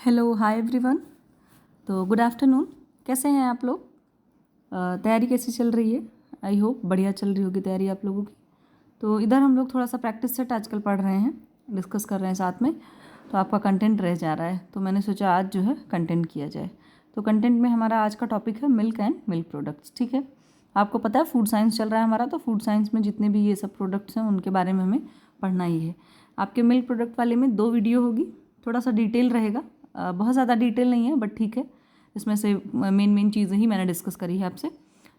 Hello hi everyone. तो good afternoon. कैसे हैं आप लोग? तैयारी कैसी चल रही है? आई होप बढ़िया चल रही होगी तैयारी आप लोगों की। तो इधर हम लोग थोड़ा सा प्रैक्टिस सेट आजकल पढ़ रहे हैं, डिस्कस कर रहे हैं साथ में। तो आपका कंटेंट रह जा रहा है, तो मैंने सोचा आज जो है कंटेंट किया जाए। तो कंटेंट में हमारा आज का टॉपिक है मिल्क एंड मिल्क प्रोडक्ट्स। ठीक है, आपको पता है फूड साइंस चल रहा है हमारा, तो फूड साइंस में जितने भी ये सब प्रोडक्ट्स हैं उनके बारे में हमें पढ़ना ही है। आपके मिल्क प्रोडक्ट वाले में 2 वीडियो होगी, थोड़ा सा डिटेल रहेगा, बहुत ज़्यादा डिटेल नहीं है बट ठीक है। इसमें से मेन चीज़ें ही मैंने डिस्कस करी है आपसे,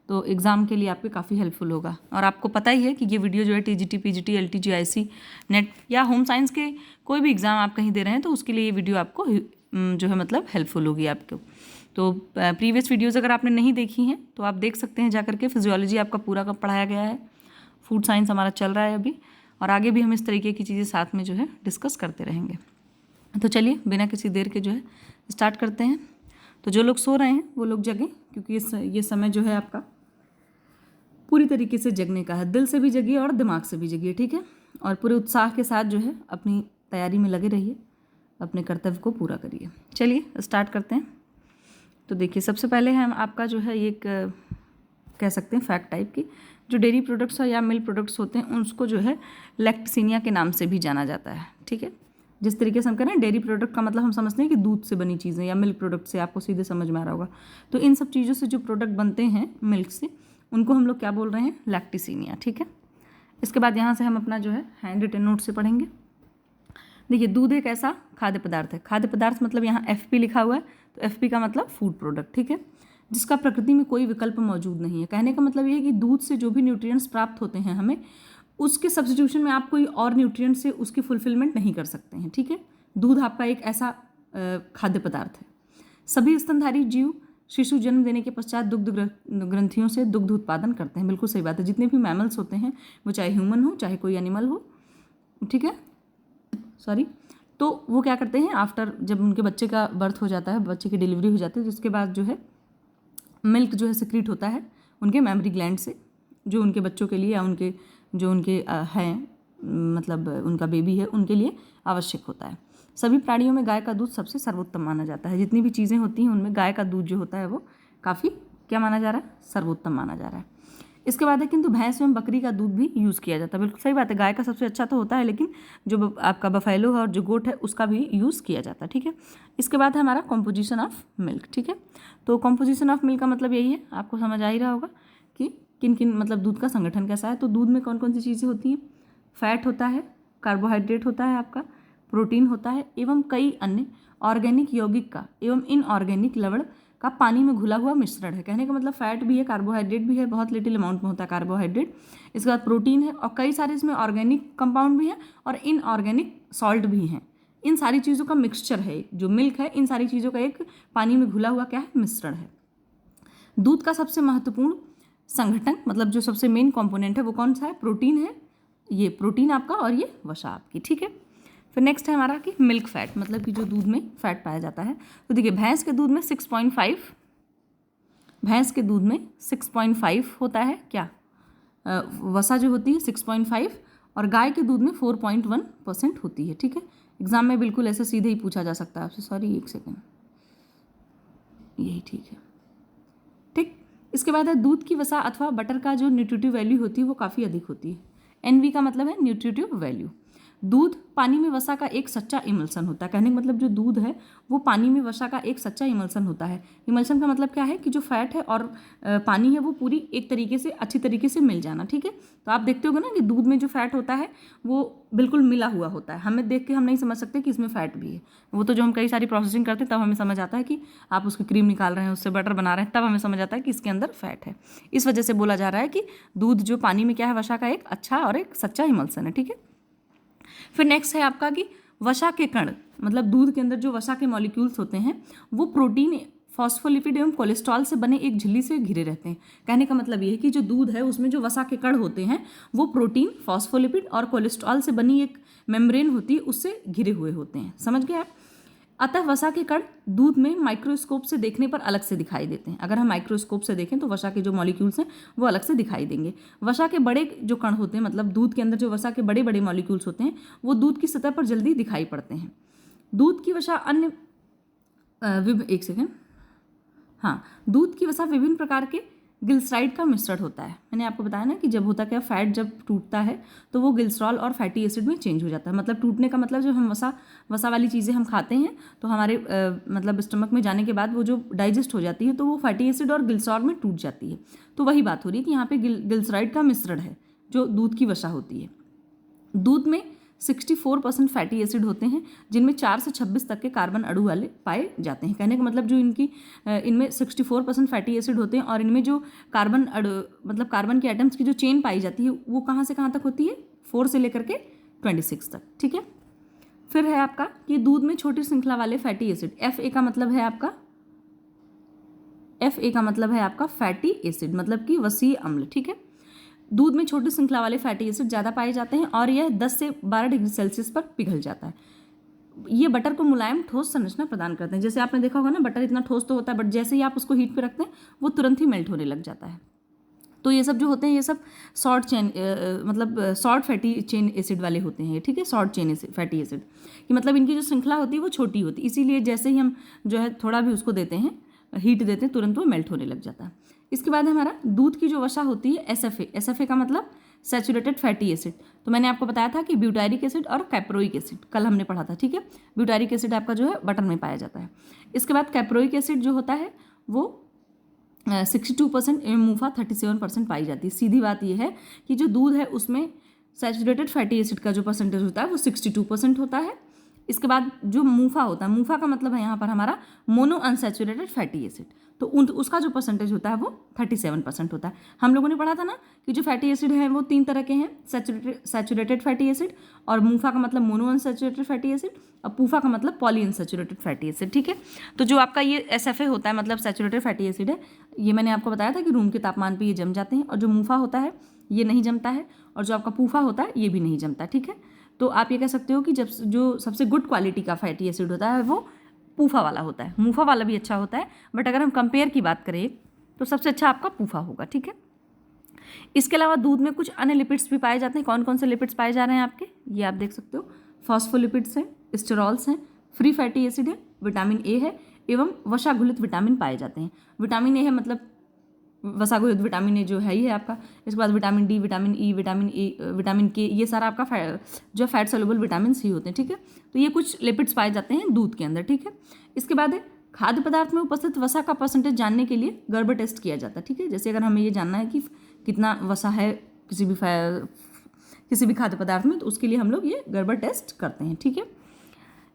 तो एग्ज़ाम के लिए आपके काफ़ी हेल्पफुल होगा। और आपको पता ही है कि ये वीडियो जो है TGT, PGT, LTG, IC, net या होम साइंस के कोई भी एग्ज़ाम आप कहीं दे रहे हैं तो उसके लिए ये वीडियो आपको जो है मतलब हेल्पफुल होगी आपको। तो प्रीवियस वीडियोज़ अगर आपने नहीं देखी हैं तो आप देख सकते हैं जा करके। फिजियोलॉजी आपका पूरा का पढ़ाया गया है, फूड साइंस हमारा चल रहा है अभी, और आगे भी हम इस तरीके की चीज़ें साथ में जो है डिस्कस करते रहेंगे। तो चलिए बिना किसी देर के जो है स्टार्ट करते हैं। तो जो लोग सो रहे हैं वो लोग जगें, क्योंकि ये समय जो है आपका पूरी तरीके से जगने का है। दिल से भी जगिए और दिमाग से भी जगिए, ठीक है। और पूरे उत्साह के साथ जो है अपनी तैयारी में लगे रहिए, अपने कर्तव्य को पूरा करिए। चलिए स्टार्ट करते हैं। तो देखिए, सबसे पहले हम आपका जो है एक कह सकते हैं फैक्ट टाइप की, जो डेयरी प्रोडक्ट्स या मिल्क प्रोडक्ट्स होते हैं उसको जो है लैक्टोसिनिया के नाम से भी जाना जाता है। ठीक है, जिस तरीके से हम करें डेयरी प्रोडक्ट का मतलब हम समझते हैं कि दूध से बनी चीज़ें, या मिल्क प्रोडक्ट से आपको सीधे समझ में आ रहा होगा। तो इन सब चीज़ों से जो प्रोडक्ट बनते हैं मिल्क से, उनको हम लोग क्या बोल रहे हैं? लैक्टोसिनिया। ठीक है, इसके बाद यहाँ से हम अपना जो है हैंड रिटन नोट से पढ़ेंगे। देखिए, दूध एक ऐसा खाद्य पदार्थ है, खाद्य पदार्थ मतलब यहाँ एफपी लिखा हुआ है, तो एफपी का मतलब फूड प्रोडक्ट, ठीक है, जिसका प्रकृति में कोई विकल्प मौजूद नहीं है। कहने का मतलब ये है कि दूध से जो भी न्यूट्रिएंट्स प्राप्त होते हैं हमें, उसके सब्स्टिट्यूशन में आप कोई और न्यूट्रिएंट से उसकी फुलफिलमेंट नहीं कर सकते हैं। ठीक है, दूध आपका एक ऐसा खाद्य पदार्थ है। सभी स्तनधारी जीव शिशु जन्म देने के पश्चात दुग्ध ग्रंथियों से दुग्ध उत्पादन करते हैं। बिल्कुल सही बात है। जितने भी मैमल्स होते हैं, वो चाहे ह्यूमन हो चाहे कोई एनिमल हो, ठीक है, सॉरी, तो वो क्या करते हैं, आफ्टर जब उनके बच्चे का बर्थ हो जाता है, बच्चे की डिलीवरी हो जाती है, तो उसके बाद जो है मिल्क जो है सिक्रीट होता है उनके मेमरी ग्लैंड से, जो उनके बच्चों के लिए या उनके जो उनके हैं मतलब उनका बेबी है उनके लिए आवश्यक होता है। सभी प्राणियों में गाय का दूध सबसे सर्वोत्तम माना जाता है। जितनी भी चीज़ें होती हैं उनमें गाय का दूध जो होता है वो काफ़ी क्या माना जा रहा है? सर्वोत्तम माना जा रहा है। इसके बाद है किंतु भैंस एवं बकरी का दूध भी यूज़ किया जाता है। बिल्कुल सही बात है, गाय का सबसे अच्छा तो होता है, लेकिन जो आपका बफेलो है और जो गोट है उसका भी यूज़ किया जाता है। ठीक है, इसके बाद है हमारा कॉम्पोजिशन ऑफ मिल्क। ठीक है, तो कॉम्पोजिशन ऑफ मिल्क का मतलब यही है, आपको समझ आ ही रहा होगा कि किन किन मतलब दूध का संगठन कैसा है। तो दूध में कौन कौन सी चीज़ें होती हैं? फैट होता है, कार्बोहाइड्रेट होता है आपका, प्रोटीन होता है, एवं कई अन्य ऑर्गेनिक यौगिक का एवं इनऑर्गेनिक लवण का पानी में घुला हुआ मिश्रण है। कहने का मतलब फैट भी है, कार्बोहाइड्रेट भी है, बहुत लिटिल अमाउंट में होता है कार्बोहाइड्रेट। इसके बाद प्रोटीन है, और कई सारे इसमें ऑर्गेनिक कंपाउंड भी हैं और इनऑर्गेनिक सॉल्ट भी हैं। इन सारी चीज़ों का मिक्सचर है जो मिल्क है, इन सारी चीज़ों का एक पानी में घुला हुआ क्या है? मिश्रण है। दूध का सबसे महत्वपूर्ण संगठन मतलब जो सबसे मेन कंपोनेंट है वो कौन सा है? प्रोटीन है। ये प्रोटीन आपका और ये वसा आपकी। ठीक है, फिर नेक्स्ट है हमारा कि मिल्क फैट, मतलब कि जो दूध में फैट पाया जाता है। तो देखिए, भैंस के दूध में 6.5 होता है क्या? वसा जो होती है 6.5, और गाय के दूध में 4.1% होती है। ठीक है, एग्जाम में बिल्कुल ऐसे सीधे ही पूछा जा सकता है आपसे। सॉरी, एक सेकेंड, यही ठीक है। ठीक, इसके बाद है दूध की वसा अथवा बटर का जो न्यूट्रिटिव वैल्यू होती है वो काफ़ी अधिक होती है। एनवी का मतलब है न्यूट्रिटिव वैल्यू। दूध पानी में वसा का एक सच्चा इमल्सन होता है। कहने का मतलब जो दूध है वो पानी में वसा का एक सच्चा इमल्सन होता है। इमल्सन का मतलब क्या है कि जो फैट है और पानी है वो पूरी एक तरीके से अच्छी तरीके से मिल जाना। ठीक है, तो आप देखते होगे ना कि दूध में जो फैट होता है वो बिल्कुल मिला हुआ होता है। हमें देख के हम नहीं समझ सकते कि इसमें फैट भी है। वो तो जो हम कई सारी प्रोसेसिंग करते हैं तब हमें समझ आता है कि आप उसकी क्रीम निकाल रहे हैं, उससे बटर बना रहे हैं, तब हमें समझ आता है कि इसके अंदर फैट है। इस वजह से बोला जा रहा है कि दूध जो पानी में क्या है? वसा का एक अच्छा और एक सच्चा इमल्सन है। ठीक है, फिर नेक्स्ट है आपका कि वसा के कण, मतलब दूध के अंदर जो वसा के मॉलिक्यूल्स होते हैं वो प्रोटीन, फॉस्फोलिपिड एवं कोलेस्ट्रॉल से बने एक झिल्ली से घिरे रहते हैं। कहने का मतलब ये है कि जो दूध है उसमें जो वसा के कण होते हैं वो प्रोटीन, फॉस्फोलिपिड और कोलेस्ट्रॉल से बनी एक मेम्ब्रेन होती है, उससे घिरे हुए होते हैं। समझ गए आप? अतः वसा के कण दूध में माइक्रोस्कोप से देखने पर अलग से दिखाई देते हैं। अगर हम माइक्रोस्कोप से देखें तो वसा के जो मॉलिक्यूल्स हैं वो अलग से दिखाई देंगे। वसा के बड़े जो कण होते हैं, मतलब दूध के अंदर जो वसा के बड़े बड़े मॉलिक्यूल्स होते हैं वो दूध की सतह पर जल्दी दिखाई पड़ते हैं। दूध की वसा अन्य एक सेकेंड, हाँ, दूध की वसा विभिन्न प्रकार के ग्लिसराइड का मिश्रण होता है। मैंने आपको बताया ना कि जब होता क्या, फैट जब टूटता है तो वो ग्लिसरॉल और फैटी एसिड में चेंज हो जाता है। मतलब टूटने का मतलब जब हम वसा वाली चीज़ें हम खाते हैं तो हमारे मतलब स्टमक में जाने के बाद वो जो डाइजेस्ट हो जाती है तो वो फैटी एसिड और ग्लिसरॉल में टूट जाती है। तो वही बात हो रही है कि यहाँ पे ग्लिसराइड का मिश्रण है जो दूध की वसा होती है। दूध में 64% फैटी एसिड होते हैं जिनमें 4 से 26 तक के कार्बन अणु वाले पाए जाते हैं। कहने का मतलब जो इनमें 64% फैटी एसिड होते हैं और इनमें जो कार्बन मतलब कार्बन के एटम्स की जो चेन पाई जाती है वो कहाँ से कहाँ तक होती है, 4 से लेकर के 26 तक। ठीक है, फिर है आपका कि दूध में छोटी श्रृंखला वाले फैटी एसिड, FA का मतलब है आपका फैटी एसिड, मतलब कि वसीय अम्ल। ठीक है, दूध में छोटी श्रृंखला वाले फैटी एसिड ज़्यादा पाए जाते हैं और यह 10 से 12 डिग्री सेल्सियस पर पिघल जाता है। ये बटर को मुलायम ठोस संरचना प्रदान करते हैं। जैसे आपने देखा होगा ना, बटर इतना ठोस तो होता है बट जैसे ही आप उसको हीट पे रखते हैं वो तुरंत ही मेल्ट होने लग जाता है। तो ये सब जो होते हैं ये सब शॉर्ट चेन मतलब शॉर्ट फैटी चेन एसिड वाले होते हैं। ठीक है, शॉर्ट चेन फैटी एसिड कि मतलब इनकी जो श्रृंखला होती है वो छोटी होती है, इसीलिए जैसे ही हम जो है थोड़ा भी उसको देते हैं, हीट देते हैं, तुरंत वो मेल्ट होने लग जाता है। इसके बाद हमारा दूध की जो वसा होती है SFA का मतलब सैचुरेटेड फैटी एसिड। तो मैंने आपको बताया था कि ब्यूटारिक एसिड और कैप्रोइक एसिड कल हमने पढ़ा था। ठीक है, ब्यूटारिक एसिड आपका जो है बटर में पाया जाता है। इसके बाद कैप्रोइक एसिड जो होता है वो 62% एवं मूफा 37% पाई जाती है। सीधी बात यह है कि जो दूध है उसमें सैचुरेटेड फैटी एसिड का जो परसेंटेज होता है वो 62% होता है। इसके बाद जो मूफा होता है, मूफा का मतलब है यहाँ पर हमारा मोनो अनसैचुरेटेड फैटी एसिड, तो उसका जो परसेंटेज होता है वो 37% होता है। हम लोगों ने पढ़ा था ना कि जो फैटी एसिड है वो 3 तरह के हैं, सैचुरेटेड फैटी एसिड, और मूफा का मतलब मोनो अनसैचुरेटेड फैटी एसिड, और पूफा का मतलब पॉली अनसैचुरेटेड फैटी एसिड। ठीक है, तो जो आपका ये SFA होता है मतलब सैचुरेटेड फैटी एसिड है, ये मैंने आपको बताया था कि रूम के तापमान पर ये जम जाते हैं, और जो मूफा होता है ये नहीं जमता है, और जो आपका पूफा होता है ये भी नहीं जमता। ठीक है, तो आप ये कह सकते हो कि जब जो सबसे गुड क्वालिटी का फैटी एसिड होता है वो पूफा वाला होता है। मूफा वाला भी अच्छा होता है बट अगर हम कंपेयर की बात करें तो सबसे अच्छा आपका पूफा होगा। ठीक है, इसके अलावा दूध में कुछ अन्य लिपिड्स भी पाए जाते हैं। कौन कौन से लिपिड्स पाए जा रहे हैं आपके, ये आप देख सकते हो। फॉस्फोलिपिड्स हैं, स्टेरॉल्स हैं, फ्री फैटी एसिड है, विटामिन ए है एवं वसाघुलित विटामिन पाए जाते हैं। विटामिन ए है मतलब वसाघुलित विटामिन ए जो है ही है आपका। इसके बाद vitamin D, vitamin E, vitamin के, ये सारा आपका जो फैट सोल्यूबल विटामिन ही होते हैं। ठीक है, तो ये कुछ लिपिड्स पाए जाते हैं दूध के अंदर। ठीक है, इसके बाद है खाद्य पदार्थ में उपस्थित वसा का परसेंटेज जानने के लिए गर्बर टेस्ट किया जाता है। ठीक है, जैसे अगर हमें ये जानना है कि कितना वसा है किसी भी खाद्य पदार्थ में, तो उसके लिए हम लोग ये गर्बर टेस्ट करते हैं। ठीक है,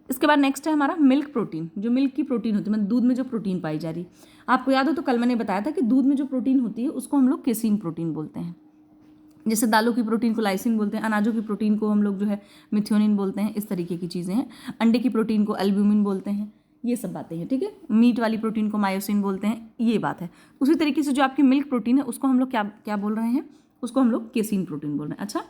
इसके बाद नेक्स्ट है हमारा मिल्क प्रोटीन। जो मिल्क की प्रोटीन होती है मतलब दूध में जो प्रोटीन पाई जा रही, आपको याद हो तो कल मैंने बताया था कि दूध में जो प्रोटीन होती है उसको हम लोग केसीन प्रोटीन बोलते हैं। जैसे दालों की प्रोटीन को लाइसिन बोलते हैं, अनाजों की प्रोटीन को हम लोग जो है मिथ्योनिन बोलते हैं, इस तरीके की चीज़ें हैं। अंडे की प्रोटीन को एल्ब्यूमिन बोलते हैं, ये सब बातें हैं। ठीक है, मीट वाली प्रोटीन को मायोसिन बोलते हैं, ये बात है। उसी तरीके से जो आपकी मिल्क प्रोटीन है उसको हम लोग क्या बोल रहे हैं, उसको हम लोग केसीन प्रोटीन बोल रहे हैं। अच्छा,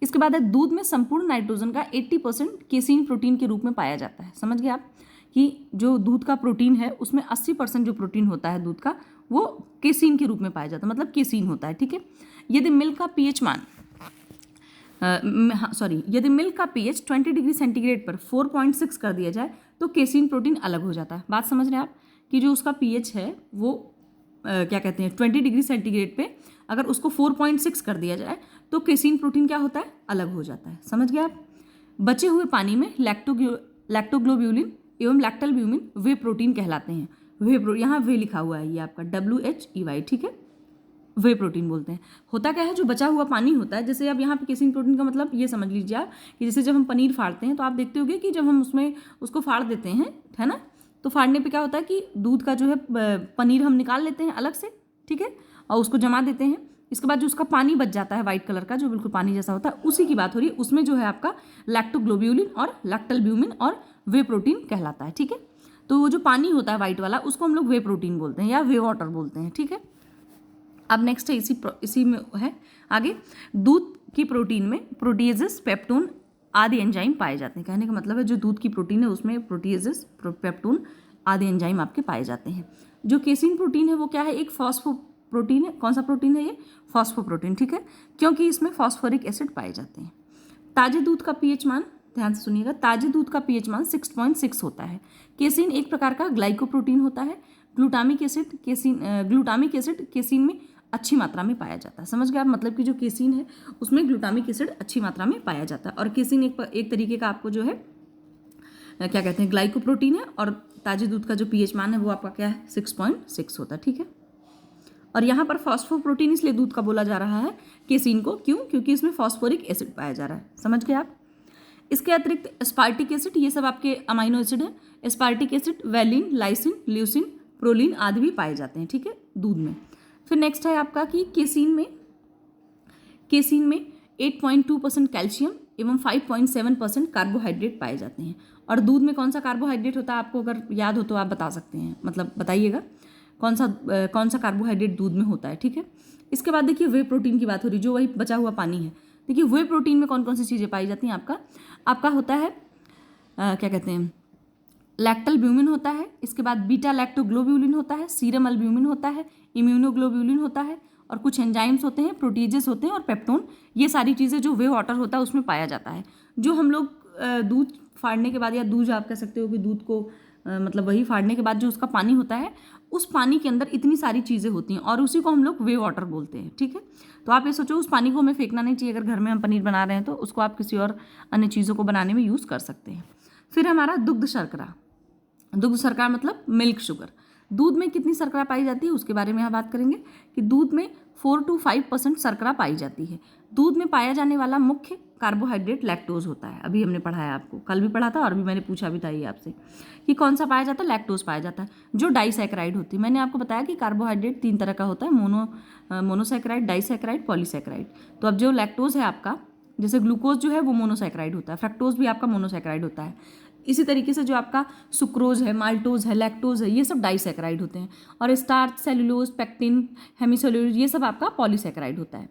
इसके बाद है दूध में संपूर्ण नाइट्रोजन का 80% केसीन प्रोटीन के रूप में पाया जाता है। समझ गए आप कि जो दूध का प्रोटीन है उसमें 80% जो प्रोटीन होता है दूध का वो केसीन के रूप में पाया जाता है, मतलब केसीन होता है। ठीक है, यदि मिल्क का पीएच यदि मिल्क का पीएच 20 डिग्री सेंटीग्रेड पर 4.6 कर दिया जाए तो केसीन प्रोटीन अलग हो जाता है। बात समझ रहे हैं आप कि जो उसका पीएच है वो क्या कहते हैं 20 डिग्री सेंटीग्रेड पे अगर उसको 4.6 कर दिया जाए तो केसीन प्रोटीन क्या होता है, अलग हो जाता है। समझ गए आप। बचे हुए पानी में लैक्टोग्लोब्यूलिन एवं लैक्टलब्यूमिन वे प्रोटीन कहलाते हैं। यहाँ वे लिखा हुआ है, ये आपका WHEY। ठीक है, वे प्रोटीन बोलते हैं। होता क्या है, जो बचा हुआ पानी होता है, जैसे अब यहाँ पे केसीन प्रोटीन का मतलब ये समझ लीजिए आप कि जैसे जब हम पनीर फाड़ते हैं तो आप देखते होंगे कि जब हम उसको फाड़ देते हैं, है ना, तो फाड़ने पे क्या होता है कि दूध का जो है पनीर हम निकाल लेते हैं अलग से। ठीक है, और उसको जमा देते हैं। इसके बाद जो उसका पानी बच जाता है वाइट कलर का, जो बिल्कुल पानी जैसा होता है, उसी की बात हो रही है। उसमें जो है आपका लैक्टोग्लोब्यूलिन और लैक्टलब्यूमिन और वे प्रोटीन कहलाता है। ठीक है, तो वो जो पानी होता है वाइट वाला उसको हम लोग वे प्रोटीन बोलते हैं या वे वाटर बोलते हैं। ठीक है, अब नेक्स्ट है इसी में है आगे, दूध की प्रोटीन में प्रोटीएजेस, पेप्टोन आदि एंजाइम पाए जाते हैं। कहने का मतलब है जो दूध की प्रोटीन है उसमें प्रोटीएजेस, पेप्टोन आदि एंजाइम आपके पाए जाते हैं। जो केसीन प्रोटीन है वो क्या है, एक फॉस्फोप्रोटीन है। कौन सा प्रोटीन है ये, फॉस्फोप्रोटीन। ठीक है, क्योंकि इसमें फॉस्फोरिक एसिड पाए जाते हैं। ताजे दूध का पीएच मान ध्यान से सुनिएगा, ताजे दूध का पीएच मान 6.6 होता है। केसिन एक प्रकार का ग्लाइकोप्रोटीन होता है। ग्लूटामिक एसिड केसिन में अच्छी मात्रा में पाया जाता है। समझ गए आप, मतलब कि जो केसिन है उसमें ग्लूटामिक एसिड अच्छी मात्रा में पाया जाता है। और केसिन एक तरीके का आपको जो है क्या कहते हैं, ग्लाइकोप्रोटीन है। और ताजे दूध का जो पीएच मान है वो आपका क्या है, 6.6 होता है। ठीक है। और यहाँ पर फॉस्फोप्रोटीन इसलिए दूध का बोला जा रहा है केसिन को, क्यों? क्योंकि इसमें फॉस्फोरिक एसिड पाया जा रहा है। समझ गए आप। इसके अतिरिक्त एस्पार्टिक एसिड, ये सब आपके अमाइनो एसिड हैं। Aspartic acid, valine, lysine, leucine, proline आदि भी पाए जाते हैं। ठीक है, दूध में। फिर नेक्स्ट है आपका कि केसिन में 8.2% कैल्शियम एवं 5.7% कार्बोहाइड्रेट पाए जाते हैं। और दूध में कौन सा कार्बोहाइड्रेट होता है, आपको अगर याद हो तो आप बता सकते हैं, मतलब बताइएगा कौन सा कार्बोहाइड्रेट दूध में होता है। ठीक है। इसके बाद देखिए वे प्रोटीन की बात हो रही, जो वही बचा हुआ पानी है। देखिए वे प्रोटीन में कौन कौन सी चीज़ें पाई जाती हैं। आपका होता है क्या कहते हैं, लैक्टोल्ब्यूमिन होता है। इसके बाद बीटा लैक्टोग्लोब्यूलिन होता है, सीरम अल्ब्यूमिन होता है, इम्यूनोग्लोब्यूलिन होता है, और कुछ एंजाइम्स होते हैं, प्रोटीजेस होते हैं और पेप्टोन। ये सारी चीज़ें जो वे वाटर होता है उसमें पाया जाता है। जो हम लोग दूध फाड़ने के बाद, या दूध आप कह सकते हो कि दूध को मतलब वही फाड़ने के बाद जो उसका पानी होता है, उस पानी के अंदर इतनी सारी चीज़ें होती हैं और उसी को हम लोग वे वाटर बोलते हैं। ठीक है। तो आप ये सोचो, उस पानी को हमें फेंकना नहीं चाहिए। अगर घर में हम पनीर बना रहे हैं तो उसको आप किसी और अन्य चीज़ों को बनाने में यूज़ कर सकते हैं। फिर हमारा दुग्ध शर्करा मतलब मिल्क शुगर। दूध में कितनी शर्करा पाई जाती है उसके बारे में यहाँ बात करेंगे कि दूध में 4 to 5% शर्करा पाई जाती है। दूध में पाया जाने वाला मुख्य कार्बोहाइड्रेट लैक्टोज होता है। अभी हमने पढ़ाया, आपको कल भी पढ़ा था और भी मैंने पूछा भी था ये आपसे कि कौन सा पाया जाता है, लैक्टोज पाया जाता है, जो डाइसैकेराइड होती है। मैंने आपको बताया कि कार्बोहाइड्रेट 3 तरह का होता है, मोनोसैकेराइड, डाइसैकेराइड, पॉलीसैकेराइड। तो अब जो लैक्टोज है आपका, जैसे ग्लूकोज जो है वो मोनोसैकेराइड होता है, फ्रक्टोज भी आपका मोनोसैकेराइड होता है। इसी तरीके से जो आपका सुक्रोज है, माल्टोज है, लैक्टोज है, ये सब डाइसैकेराइड होते हैं। और स्टार्च, सेलुलोज, पेक्टिन, हेमिसेलुलोज, ये सब आपका पॉलीसैकेराइड होता है।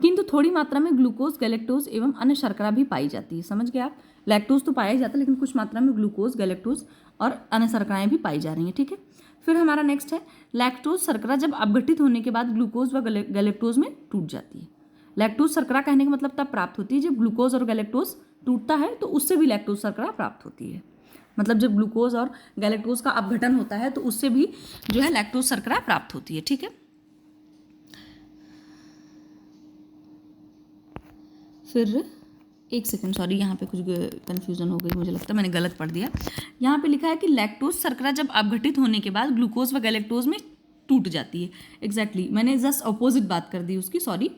किंतु थोड़ी मात्रा में ग्लूकोज, गैलेक्टोज एवं अन्य शर्करा भी पाई जाती है। समझ गए आप। लैक्टोज तो पाया ही जाता है, लेकिन कुछ मात्रा में ग्लूकोज, गैलेक्टोज और अन्य शर्कराएं भी पाई जा रही हैं। ठीक है। फिर हमारा नेक्स्ट है लैक्टोज शर्करा जब अपघटित होने के बाद ग्लूकोज व गैलेक्टोज में टूट जाती है। लैक्टोज शर्करा कहने का मतलब तब प्राप्त होती है जब ग्लूकोज और गैलेक्टोज टूटता है, तो उससे भी लैक्टोज शर्करा प्राप्त होती है। मतलब जब ग्लूकोज और गैलेक्टोज का अपघटन होता है तो उससे भी जो है लैक्टोज शर्करा प्राप्त होती है। ठीक है। फिर एक सेकंड, सॉरी, यहाँ पे कुछ कन्फ्यूजन हो गई, मुझे लगता है मैंने गलत पढ़ दिया। यहाँ पे लिखा है कि लैक्टोज शर्करा जब अपघटित होने के बाद ग्लूकोज व गैलेक्टोज में टूट जाती है। एग्जैक्टली मैंने जस्ट अपोजिट बात कर दी उसकी, सॉरी।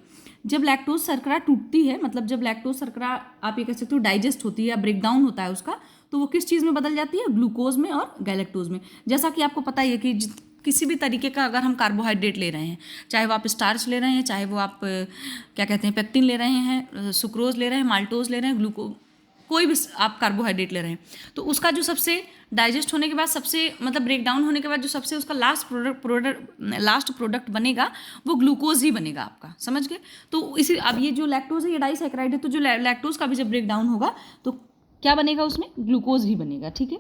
जब लैक्टोज शर्करा टूटती है, मतलब जब लैक्टोज शर्करा आप ये कह सकते हो डाइजेस्ट होती है या ब्रेक डाउन होता है उसका, तो वो किस चीज़ में बदल जाती है, ग्लूकोज में और गैलेक्टोज में। जैसा कि आपको पता ही है कि किसी भी तरीके का अगर हम कार्बोहाइड्रेट ले रहे हैं, चाहे वो आप स्टार्च ले रहे हैं, चाहे वो आप क्या कहते हैं पेक्टिन ले रहे हैं, सुक्रोज ले रहे हैं, माल्टोज ले रहे हैं, ग्लूकोज, कोई भी आप कार्बोहाइड्रेट ले रहे हैं, तो उसका जो सबसे डाइजेस्ट होने के बाद सबसे मतलब ब्रेक डाउन होने के बाद जो सबसे उसका लास्ट प्रोडक्ट बनेगा वो ग्लूकोज ही बनेगा आपका। समझ गए। तो इसी अब ये जो लैक्टोज है ये डाइसैकेराइड है, तो जो लैक्टोज का भी जब ब्रेक डाउन होगा तो क्या बनेगा, उसमें ग्लूकोज ही बनेगा। ठीक है,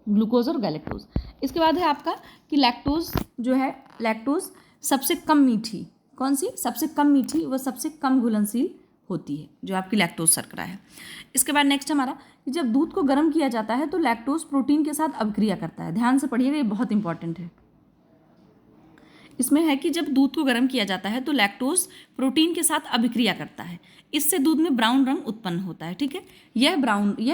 ग्लूकोज और गैलेक्टोज। इसके बाद है आपका कि लैक्टोज जो है, लैक्टोज सबसे कम मीठी, कौन सी सबसे कम मीठी, वह सबसे कम घुलनशील होती है, जो आपकी लैक्टोज शर्करा है। इसके बाद नेक्स्ट हमारा कि जब दूध को गर्म किया जाता है तो लैक्टोज प्रोटीन के साथ अभिक्रिया करता है। ध्यान से पढ़िएगा, ये बहुत इंपॉर्टेंट है। इसमें है कि जब दूध को गर्म किया जाता है तो लैक्टोज प्रोटीन के साथ अभिक्रिया करता है, इससे दूध में ब्राउन रंग उत्पन्न होता है। ठीक है, यह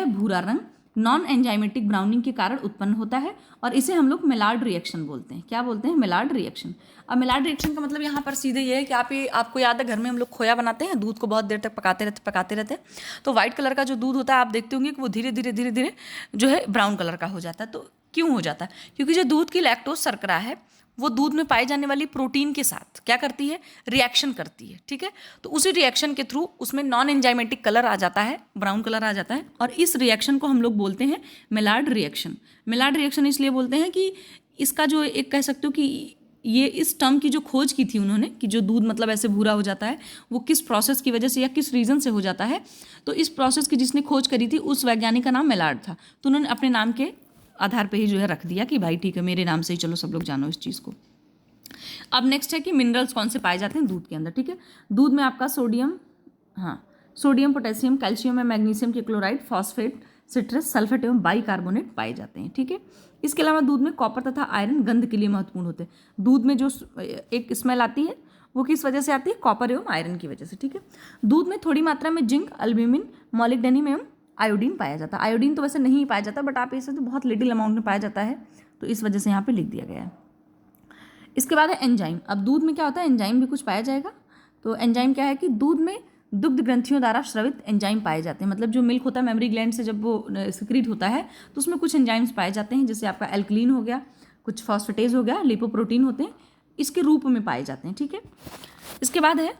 भूरा रंग नॉन एंजाइमेटिक ब्राउनिंग के कारण उत्पन्न होता है और इसे हम लोग मेलार्ड रिएक्शन बोलते हैं। क्या बोलते हैं, मेलार्ड रिएक्शन। अब मेलार्ड रिएक्शन का मतलब यहाँ पर सीधे ये है कि आपको याद है घर में हम लोग खोया बनाते हैं, दूध को बहुत देर तक पकाते रहते हैं, तो व्हाइट कलर का जो दूध होता है आप देखते होंगे कि वो धीरे धीरे जो है ब्राउन कलर का हो जाता है। तो क्यों हो जाता है, क्योंकि जो दूध की लैक्टोज शर्करा है वो दूध में पाए जाने वाली प्रोटीन के साथ क्या करती है, रिएक्शन करती है। ठीक है, तो उसी रिएक्शन के थ्रू उसमें नॉन एंजाइमेटिक कलर आ जाता है, ब्राउन कलर आ जाता है, और इस रिएक्शन को हम लोग बोलते हैं मेलार्ड रिएक्शन। मेलार्ड रिएक्शन इसलिए बोलते हैं कि इसका जो एक कह सकते हो कि ये इस टर्म की जो खोज की थी उन्होंने, कि जो दूध मतलब ऐसे भूरा हो जाता है वो किस प्रोसेस की वजह से या किस रीज़न से हो जाता है, तो इस प्रोसेस की जिसने खोज करी थी उस वैज्ञानिक का नाम मेलार्ड था। तो उन्होंने अपने नाम के आधार पे ही जो है रख दिया कि भाई ठीक है मेरे नाम से ही चलो सब लोग जानो इस चीज़ को। अब नेक्स्ट है कि मिनरल्स कौन से पाए जाते हैं दूध के अंदर। ठीक है, दूध में आपका सोडियम, हाँ सोडियम, पोटेशियम, कैल्शियम और मैग्नीशियम के क्लोराइड, फॉस्फेट, सिट्रस, सल्फेट एवं बाइकार्बोनेट पाए जाते हैं। ठीक है। इसके अलावा दूध में कॉपर तथा आयरन गंध के लिए महत्वपूर्ण होते हैं। दूध में जो एक स्मेल आती है वो किस वजह से आती है? कॉपर एवं आयरन की वजह से। ठीक है। दूध में थोड़ी मात्रा में जिंक, एल्ब्यूमिन, मॉलिब्डेनम एवं आयोडीन पाया जाता है। आयोडीन तो वैसे नहीं पाया जाता, बट आप इसे तो बहुत लिटिल अमाउंट में पाया जाता है, तो इस वजह से यहाँ पे लिख दिया गया है। इसके बाद है एंजाइम। अब दूध में क्या होता है? एंजाइम भी कुछ पाया जाएगा। तो एंजाइम क्या है कि दूध में दुग्ध ग्रंथियों द्वारा स्रावित एंजाइम पाए जाते हैं। मतलब जो मिल्क होता है मेमरी ग्लैंड से जब वो सिक्रीट होता है तो उसमें कुछ एंजाइम्स पाए जाते हैं, जैसे आपका एल्कलीन हो गया, कुछ फॉस्फेटेज हो गया, लिपोप्रोटीन होते हैं, इसके रूप में पाए जाते हैं। ठीक है। इसके बाद है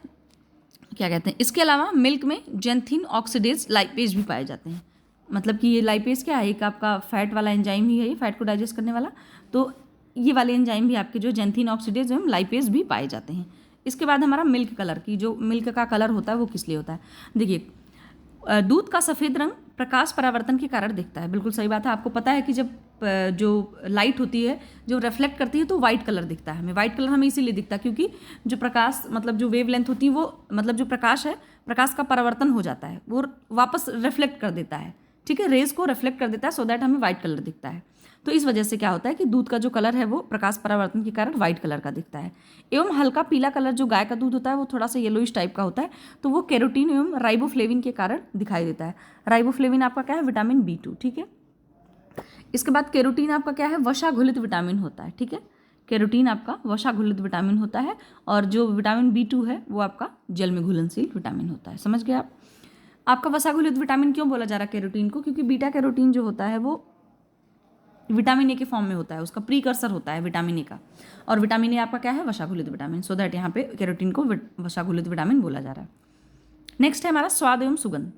क्या कहते हैं, इसके अलावा मिल्क में जेंथिन ऑक्सीडेज लाइपेज भी पाए जाते हैं। मतलब कि ये लाइपेज क्या है? एक आपका फैट वाला एंजाइम ही है, ये फैट को डाइजेस्ट करने वाला। तो ये वाले एंजाइम भी आपके जो जेंथिन ऑक्सीडेज एवं लाइपेज भी पाए जाते हैं। इसके बाद हमारा मिल्क कलर की, जो मिल्क का कलर होता है वो किस लिए होता है? देखिए, दूध का सफ़ेद रंग प्रकाश परावर्तन के कारण दिखता है। बिल्कुल सही बात है। आपको पता है कि जब जो लाइट होती है जो रिफ्लेक्ट करती है तो वाइट कलर दिखता है हमें। वाइट कलर हमें इसीलिए दिखता है क्योंकि जो प्रकाश मतलब जो वेव लेंथ होती है वो मतलब जो प्रकाश है, प्रकाश का परावर्तन हो जाता है, वो वापस रिफ्लेक्ट कर देता है। ठीक है, रेज को रिफ्लेक्ट कर देता है, सो दैट हमें वाइट कलर दिखता है। तो इस वजह से क्या होता है कि दूध का जो कलर है वो प्रकाश परावर्तन के कारण वाइट कलर का दिखता है। एवं हल्का पीला कलर जो गाय का दूध होता है वो थोड़ा सा येलोइश टाइप का होता है, तो वो कैरोटीन एवं राइबोफ्लेविन के कारण दिखाई देता है। राइबोफ्लेविन आपका क्या है? Vitamin B2। ठीक है। इसके बाद कैरोटीन आपका क्या है? वसा घुलित विटामिन होता है। ठीक है। कैरोटीन आपका वसा घुलित विटामिन होता है, और जो विटामिन B2 है वो आपका जल में घुलनशील विटामिन होता है। समझ गए आप? आपका वसा घुलित विटामिन क्यों बोला जा रहा है कैरोटीन को? क्योंकि बीटा कैरोटीन जो होता है वो विटामिन ए के फॉर्म में होता है, उसका प्रीकर्सर होता है विटामिन ए का, और विटामिन ए आपका क्या है? वसा घुलित विटामिन। सो दैट यहाँ पे कैरोटीन को वसा घुलित विटामिन बोला जा रहा है। नेक्स्ट है हमारा स्वाद एवं सुगंध।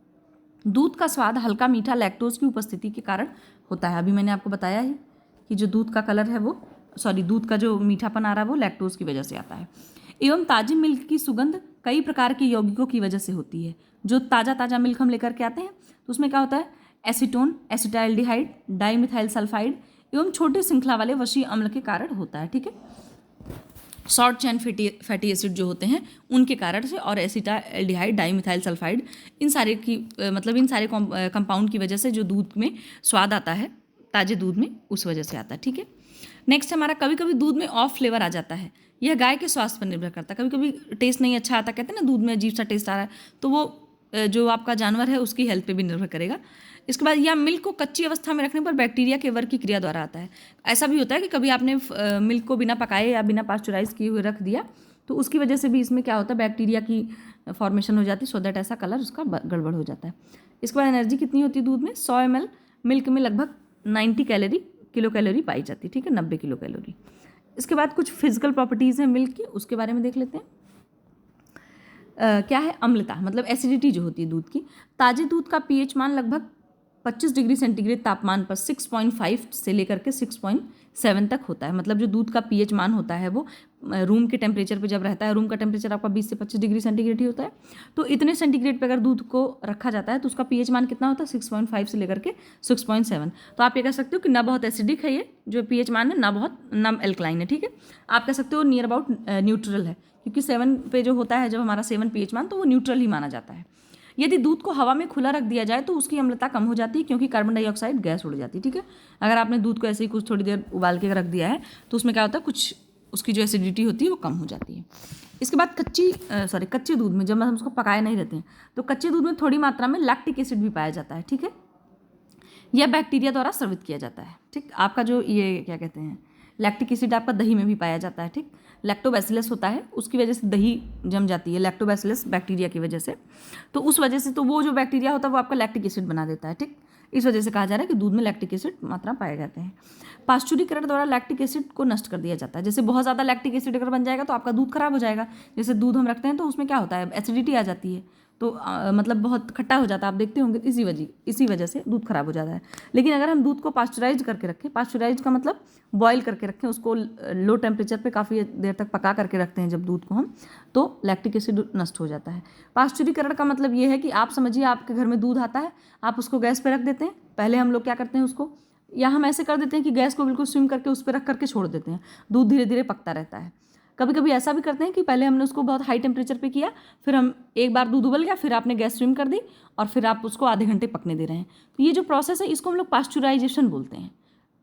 दूध का स्वाद हल्का मीठा लैक्टोज की उपस्थिति के कारण होता है। अभी मैंने आपको बताया ही कि जो दूध का कलर है वो दूध का जो मीठापन आ रहा है वो लैक्टोज की वजह से आता है। एवं ताजी मिल्क की सुगंध कई प्रकार के यौगिकों की वजह से होती है। जो ताज़ा मिल्क हम लेकर के आते हैं तो उसमें क्या होता है? एसीटोन, एसिटाइल्डिहाइड, डाइमिथाइल सल्फाइड एवं छोटे श्रृंखला वाले वशीय अम्ल के कारण होता है। ठीक है। शॉर्ट चेन फैटी एसिड जो होते हैं उनके कारण से, और एसिटाल्डिहाइड, डाइमिथाइल सल्फाइड, इन सारे की मतलब इन सारे कंपाउंड की वजह से जो दूध में स्वाद आता है ताजे दूध में, उस वजह से आता है। ठीक है। नेक्स्ट हमारा कभी कभी दूध में ऑफ फ्लेवर आ जाता है। यह गाय के स्वास्थ्य पर निर्भर करता है। कभी कभी टेस्ट नहीं अच्छा आता, कहते हैं ना दूध में अजीब सा टेस्ट आ रहा है, तो वो जो आपका जानवर है उसकी हेल्थ पे भी निर्भर करेगा। इसके बाद या मिल्क को कच्ची अवस्था में रखने पर बैक्टीरिया के वर्ग की क्रिया द्वारा आता है। ऐसा भी होता है कि कभी आपने मिल्क को बिना पकाए या बिना पास्चुराइज किए हुए रख दिया तो उसकी वजह से भी इसमें क्या होता है? बैक्टीरिया की फॉर्मेशन हो जाती है, सो दैट ऐसा कलर उसका गड़बड़ हो जाता है। इसके बाद एनर्जी कितनी होती है दूध में? 100 ml मिल्क में लगभग 90 किलो कैलोरी पाई जाती है। ठीक है, 90 किलो कैलोरी। इसके बाद कुछ फिजिकल प्रॉपर्टीज़ हैं मिल्क की, उसके बारे में देख लेते हैं। क्या है? अम्लता, मतलब एसिडिटी जो होती है दूध की। ताजे दूध का पीएच मान लगभग 25 डिग्री सेंटीग्रेड तापमान पर 6.5 से लेकर के 6.7 तक होता है। मतलब जो दूध का पीएच मान होता है वो रूम के टेम्परेचर पे जब रहता है, रूम का टेम्परेचर आपका 20 से 25 डिग्री सेंटीग्रेड ही होता है, तो इतने सेंटीग्रेड पे अगर दूध को रखा जाता है तो उसका पीएच मान कितना होता है? 6.5 से लेकर के 6.7। तो आप ये कह सकते हो कि ना बहुत एसिडिक है ये जो पीएच मान है, ना बहुत ना एल्कलाइन है। ठीक है। आप कह सकते हो नियर अबाउट न्यूट्रल है, क्योंकि 7 पे जो होता है जब हमारा 7 पीएच मान, तो वो न्यूट्रल ही माना जाता है। यदि दूध को हवा में खुला रख दिया जाए तो उसकी अम्लता कम हो जाती है, क्योंकि कार्बन डाइऑक्साइड गैस उड़ जाती है। ठीक है। अगर आपने दूध को ऐसे ही कुछ थोड़ी देर उबाल के रख दिया है तो उसमें क्या होता है? कुछ उसकी जो एसिडिटी होती है वो कम हो जाती है। इसके बाद कच्चे दूध में जब हम उसको पकाए नहीं रहते हैं तो कच्चे दूध में थोड़ी मात्रा में लैक्टिक एसिड भी पाया जाता है। ठीक है। यह बैक्टीरिया द्वारा स्रावित किया जाता है। ठीक। आपका जो ये क्या कहते हैं, लैक्टिक एसिड आपका दही में भी पाया जाता है। ठीक। लैक्टोबैसिलस होता है, उसकी वजह से दही जम जाती है, लैक्टोबैसिलस बैक्टीरिया की वजह से। तो उस वजह से तो वो जो बैक्टीरिया होता है वो आपका लैक्टिक एसिड बना देता है। ठीक। इस वजह से कहा जा रहा है कि दूध में लैक्टिक एसिड मात्रा पाए जाते हैं। पाश्चुरीकरण द्वारा लैक्टिक एसिड को नष्ट कर दिया जाता है। जैसे बहुत ज़्यादा लैक्टिक एसिड अगर बन जाएगा तो आपका दूध खराब हो जाएगा। जैसे दूध हम रखते हैं तो उसमें क्या होता है? एसिडिटी आ जाती है, तो मतलब बहुत खट्टा हो जाता है। आप देखते होंगे इसी वजह से दूध खराब हो जाता है। लेकिन अगर हम दूध को पास्चुराइज करके रखें, पास्चुराइज का मतलब बॉयल करके रखें, उसको लो टेम्परेचर पे काफ़ी देर तक पका करके रखते हैं जब दूध को हम, तो लैक्टिक एसिड नष्ट हो जाता है। पास्चुरीकरण का मतलब ये है कि आप समझिए आपके घर में दूध आता है, आप उसको गैस पे रख देते हैं। पहले हम लोग क्या करते हैं उसको, या हम ऐसे कर देते हैं कि गैस को बिल्कुल स्विम करके उस पर रख करके छोड़ देते हैं, दूध धीरे धीरे पकता रहता है। कभी कभी ऐसा भी करते हैं कि पहले हमने उसको बहुत हाई टेम्परेचर पे किया, फिर हम एक बार दूध उबल गया, फिर आपने गैस ट्रिम कर दी और फिर आप उसको आधे घंटे पकने दे रहे हैं। तो ये जो प्रोसेस है इसको हम लोग पास्चुराइजेशन बोलते हैं।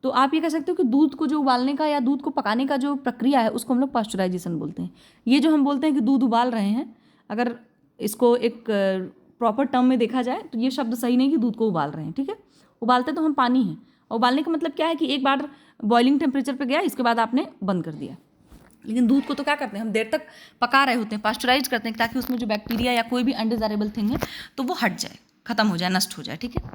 तो आप ये कह सकते हो कि दूध को जो उबालने का या दूध को पकाने का जो प्रक्रिया है उसको हम लोग पास्चुराइजेशन बोलते हैं। ये जो हम बोलते हैं कि दूध उबाल रहे हैं, अगर इसको एक प्रॉपर टर्म में देखा जाए तो ये शब्द सही नहीं कि दूध को उबाल रहे हैं, ठीक है। उबालते तो हम पानी हैं, और उबालने का मतलब क्या है कि एक बार बॉइलिंग टेम्परेचर पे गया, इसके बाद आपने बंद कर दिया। लेकिन दूध को तो क्या करते हैं, हम देर तक पका रहे होते हैं, पास्चराइज करते हैं, ताकि उसमें जो बैक्टीरिया या कोई भी अनडिजायरेबल थिंग है तो वो हट जाए, खत्म हो जाए, नष्ट हो जाए, ठीक है।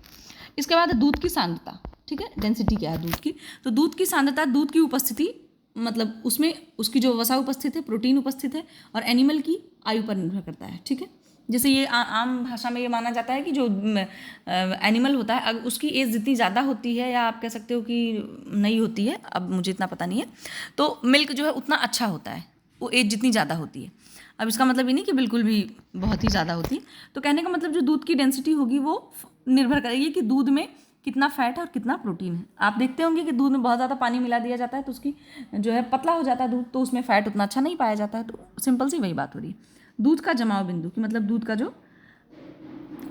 इसके बाद दूध की सांद्रता, ठीक है, डेंसिटी क्या है दूध की। तो दूध की सांद्रता दूध की उपस्थिति, मतलब उसमें उसकी जो वसा उपस्थित है, प्रोटीन उपस्थित है, और एनिमल की आयु पर निर्भर करता है, ठीक है। जैसे ये आम भाषा में ये माना जाता है कि जो एनिमल होता है, अगर उसकी एज जितनी ज़्यादा होती है, या आप कह सकते हो कि नहीं होती है, अब मुझे इतना पता नहीं है, तो मिल्क जो है उतना अच्छा होता है, वो एज जितनी ज़्यादा होती है। अब इसका मतलब ये नहीं कि बिल्कुल भी बहुत ही ज़्यादा होती है। तो कहने का मतलब जो दूध की डेंसिटी होगी वो निर्भर करेगी कि दूध में कितना फैट है और कितना प्रोटीन है। आप देखते होंगे कि दूध में बहुत ज़्यादा पानी मिला दिया जाता है तो उसकी जो है पतला हो जाता है दूध, तो उसमें फैट उतना अच्छा नहीं पाया जाता है। तो सिंपल सी वही बात हो रही है। दूध का जमाव बिंदु की मतलब दूध का जो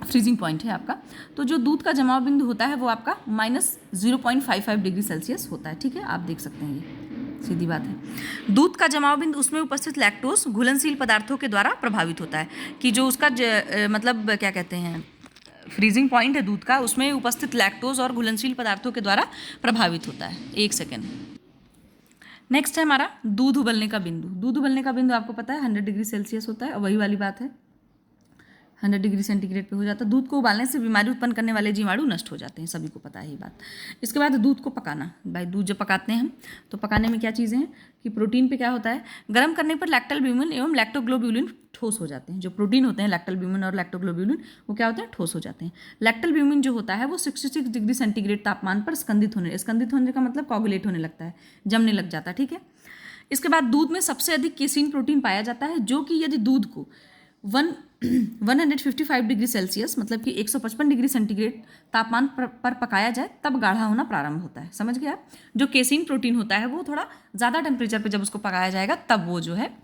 फ्रीजिंग पॉइंट है आपका, तो जो दूध का जमाव बिंदु होता है वो आपका -0.55 डिग्री सेल्सियस होता है, ठीक है। आप देख सकते हैं, ये सीधी बात है। दूध का जमाव बिंदु उसमें उपस्थित लैक्टोज घुलनशील पदार्थों के द्वारा प्रभावित होता है, कि जो उसका मतलब क्या कहते हैं, फ्रीजिंग पॉइंट है दूध का, उसमें उपस्थित लैक्टोज और घुलनशील पदार्थों के द्वारा प्रभावित होता है। एक सेकेंड। नेक्स्ट है हमारा दूध उबलने का बिंदु। दूध उबलने का बिंदु आपको पता है 100 डिग्री सेल्सियस होता है, और वही वाली बात है 100 डिग्री सेंटीग्रेड पे हो जाता है। दूध को उबालने से बीमारी उत्पन्न करने वाले जीवाणु नष्ट हो जाते हैं, सभी को पता है ये बात। इसके बाद दूध को पकाना। भाई दूध जब पकाते हैं हम, तो पकाने में क्या चीज़ें हैं कि प्रोटीन पे क्या होता है, गर्म करने पर लैक्टोल्ब्यूमिन एवं लैक्टोग्लोब्यूलिन ठोस हो जाते हैं। जो प्रोटीन होते हैं लैक्टोल्ब्यूमिन और लैक्टोग्लोब्यूलिन, वो क्या होते हैं, ठोस हो जाते हैं। लैक्टोल्ब्यूमिन जो होता है वो 66 डिग्री सेंटीग्रेड तापमान पर स्कंदित होने का मतलब कोगुलेट होने लगता है, जमने लग जाता है, ठीक है। इसके बाद दूध में सबसे अधिक केसीन प्रोटीन पाया जाता है, जो कि यदि दूध को 155 डिग्री सेल्सियस मतलब कि 155 डिग्री सेंटीग्रेड तापमान पर पकाया जाए तब गाढ़ा होना प्रारंभ होता है। समझ गए आप। जो केसीन प्रोटीन होता है वो थोड़ा ज़्यादा टेम्परेचर पे जब उसको पकाया जाएगा तब वो जो है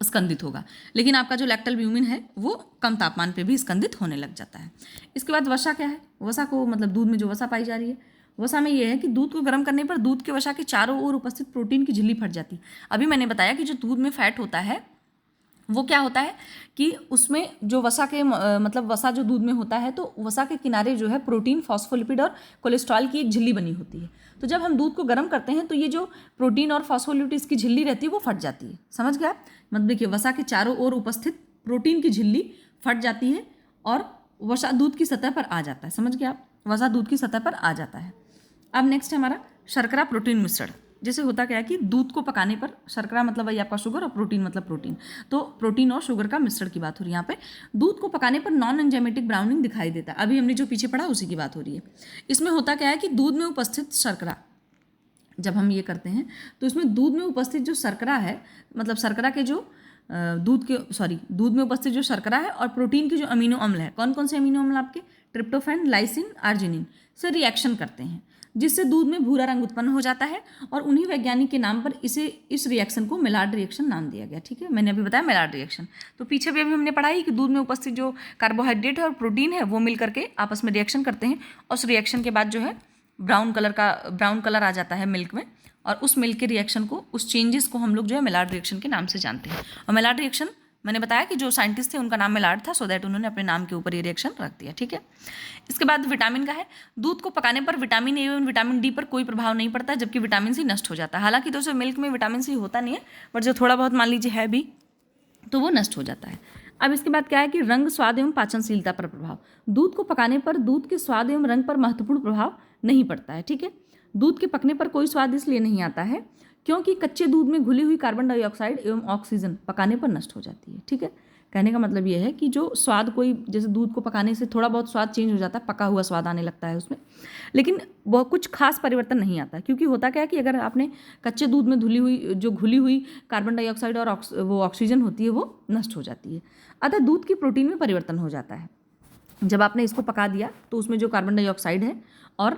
स्कंदित होगा, लेकिन आपका जो लैक्टोल्ब्यूमिन है वो कम तापमान पे भी स्कंदित होने लग जाता है। इसके बाद वसा क्या है, वसा को मतलब दूध में जो वसा पाई जा रही है, वसा में ये है कि दूध को गर्म करने पर दूध के वसा के चारों ओर उपस्थित प्रोटीन की झिल्ली फट जाती है। अभी मैंने बताया कि जो दूध में फैट होता है वो क्या होता है कि उसमें जो वसा के मतलब वसा जो दूध में होता है, तो वसा के किनारे जो है प्रोटीन, फॉस्फोलिपिड और कोलेस्ट्रॉल की एक झिल्ली बनी होती है। तो जब हम दूध को गर्म करते हैं तो ये जो प्रोटीन और फॉस्फोलिपिड की झिल्ली रहती है वो फट जाती है। समझ गया। मतलब देखिए, वसा के चारों ओर उपस्थित प्रोटीन की झिल्ली फट जाती है और वसा दूध की सतह पर आ जाता है। समझ गया आप, वसा दूध की सतह पर आ जाता है। अब नेक्स्ट है हमारा शर्करा प्रोटीन मिश्रण। जैसे होता क्या है कि दूध को पकाने पर शर्करा मतलब वही आपका शुगर और प्रोटीन मतलब प्रोटीन, तो प्रोटीन और शुगर का मिश्रण की बात हो रही है यहाँ पे। दूध को पकाने पर नॉन एंजाइमेटिक ब्राउनिंग दिखाई देता है। अभी हमने जो पीछे पढ़ा उसी की बात हो रही है। इसमें होता क्या है कि दूध में उपस्थित शर्करा, जब हम ये करते हैं तो इसमें दूध में उपस्थित जो शर्करा है, मतलब शर्करा के जो दूध में उपस्थित जो शर्करा है और प्रोटीन के जो अमीनो अम्ल है, कौन कौन से अमीनो अम्ल आपके, ट्रिप्टोफैन, लाइसिन, आर्जिनिन से रिएक्शन करते हैं, जिससे दूध में भूरा रंग उत्पन्न हो जाता है। और उन्हीं वैज्ञानिक के नाम पर इस रिएक्शन को मेलार्ड रिएक्शन नाम दिया गया। ठीक है, मैंने अभी बताया मेलार्ड रिएक्शन। तो पीछे भी अभी हमने पढ़ा ही कि दूध में उपस्थित जो कार्बोहाइड्रेट है और प्रोटीन है वो मिल करके आपस में रिएक्शन करते हैं, और उस रिएक्शन के बाद जो है ब्राउन कलर आ जाता है मिल्क में, और उस मिल्क के रिएक्शन को, उस चेंजेस को हम लोग जो है मेलार्ड रिएक्शन के नाम से जानते हैं। और मेलार्ड रिएक्शन मैंने बताया कि जो साइंटिस्ट थे उनका नाम मेलार्ड था, सो दैट उन्होंने अपने नाम के ऊपर ये रिएक्शन रख दिया। ठीक है, इसके बाद विटामिन का है। दूध को पकाने पर विटामिन ए एवं विटामिन डी पर कोई प्रभाव नहीं पड़ता, जबकि विटामिन सी नष्ट हो जाता है। हालांकि दोस्तों मिल्क में विटामिन सी होता नहीं है, बट जो थोड़ा बहुत मान लीजिए है भी तो वो नष्ट हो जाता है। अब इसके बाद क्या है कि रंग, स्वाद एवं पाचनशीलता पर प्रभाव। दूध को पकाने पर दूध के स्वाद एवं रंग पर महत्वपूर्ण प्रभाव नहीं पड़ता है। ठीक है, दूध के पकने पर कोई स्वाद इसलिए नहीं आता है क्योंकि कच्चे दूध में घुली हुई कार्बन डाइऑक्साइड एवं ऑक्सीजन पकाने पर नष्ट हो जाती है। ठीक है, कहने का मतलब ये है कि जो स्वाद, कोई जैसे दूध को पकाने से थोड़ा बहुत स्वाद चेंज हो जाता है, पका हुआ स्वाद आने लगता है उसमें, लेकिन बहुत कुछ खास परिवर्तन नहीं आता। क्योंकि होता क्या है कि अगर आपने कच्चे दूध में घुली हुई कार्बन डाइऑक्साइड और वो ऑक्सीजन होती है वो नष्ट हो जाती है, अतः दूध की प्रोटीन में परिवर्तन हो जाता है। जब आपने इसको पका दिया तो उसमें जो कार्बन डाइऑक्साइड है और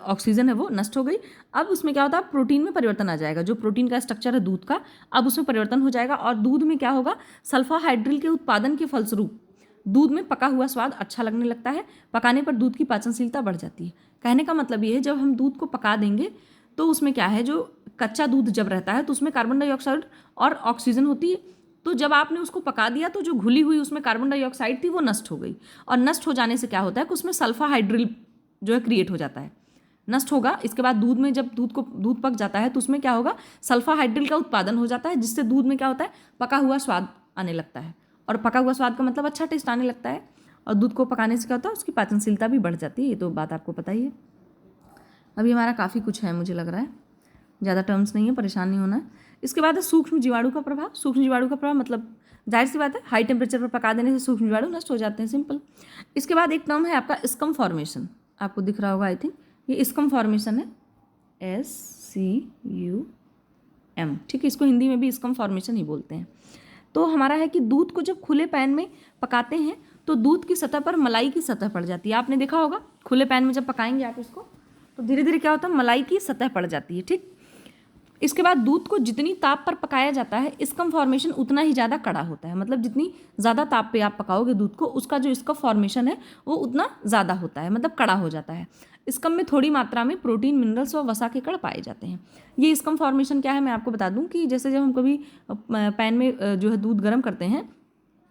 ऑक्सीजन है वो नष्ट हो गई। अब उसमें क्या होता है, प्रोटीन में परिवर्तन आ जाएगा। जो प्रोटीन का स्ट्रक्चर है दूध का, अब उसमें परिवर्तन हो जाएगा और दूध में क्या होगा, सल्फा हाइड्रिल के उत्पादन के फलस्वरूप दूध में पका हुआ स्वाद अच्छा लगने लगता है। पकाने पर दूध की पाचनशीलता बढ़ जाती है। कहने का मतलब ये है, जब हम दूध को पका देंगे तो उसमें क्या है, जो कच्चा दूध जब रहता है तो उसमें कार्बन डाइऑक्साइड और ऑक्सीजन होती है। तो जब आपने उसको पका दिया तो जो घुली हुई उसमें कार्बन डाइऑक्साइड थी वो नष्ट हो गई। और नष्ट हो जाने से क्या होता है कि उसमें सल्फा हाइड्रिल जो है क्रिएट हो जाता है, नष्ट होगा। इसके बाद दूध में जब दूध पक जाता है तो उसमें क्या होगा, सल्फा हाइड्रिल का उत्पादन हो जाता है, जिससे दूध में क्या होता है, पका हुआ स्वाद आने लगता है। और पका हुआ स्वाद का मतलब अच्छा टेस्ट आने लगता है। और दूध को पकाने से क्या होता है, उसकी पाचनशीलता भी बढ़ जाती है। ये तो बात आपको पता ही है। अभी हमारा काफ़ी कुछ है, मुझे लग रहा है ज़्यादा टर्म्स नहीं है, परेशान नहीं होना है। इसके बाद है सूक्ष्म जीवाणु का प्रभाव। सूक्ष्म जीवाणु का प्रभाव मतलब जाहिर सी बात है, हाई टेम्परेचर पर पका देने से सूक्ष्म जीवाणु नष्ट हो जाते हैं, सिंपल। इसके बाद एक टर्म है आपका स्कम फॉर्मेशन, आपको दिख रहा होगा आई थिंक, ये स्कम फॉर्मेशन है, SCUM, ठीक है। इसको हिंदी में भी स्कम फॉर्मेशन ही बोलते हैं। तो हमारा है कि दूध को जब खुले पैन में पकाते हैं तो दूध की सतह पर मलाई की सतह पड़ जाती है। आपने देखा होगा खुले पैन में जब पकाएंगे आप इसको तो धीरे धीरे क्या होता है, मलाई की सतह पड़ जाती है, ठीक। इसके बाद दूध को जितनी ताप पर पकाया जाता है, स्कम फॉर्मेशन उतना ही ज़्यादा कड़ा होता है। मतलब जितनी ज़्यादा ताप पे आप पकाओगे दूध को, उसका जो स्कम फॉर्मेशन है वो उतना ज़्यादा होता है, मतलब कड़ा हो जाता है। स्कम में थोड़ी मात्रा में प्रोटीन, मिनरल्स और वसा के कण पाए जाते हैं। ये स्कम फॉर्मेशन क्या है, मैं आपको बता दूं कि जैसे जब हम कभी पैन में जो है दूध गर्म करते हैं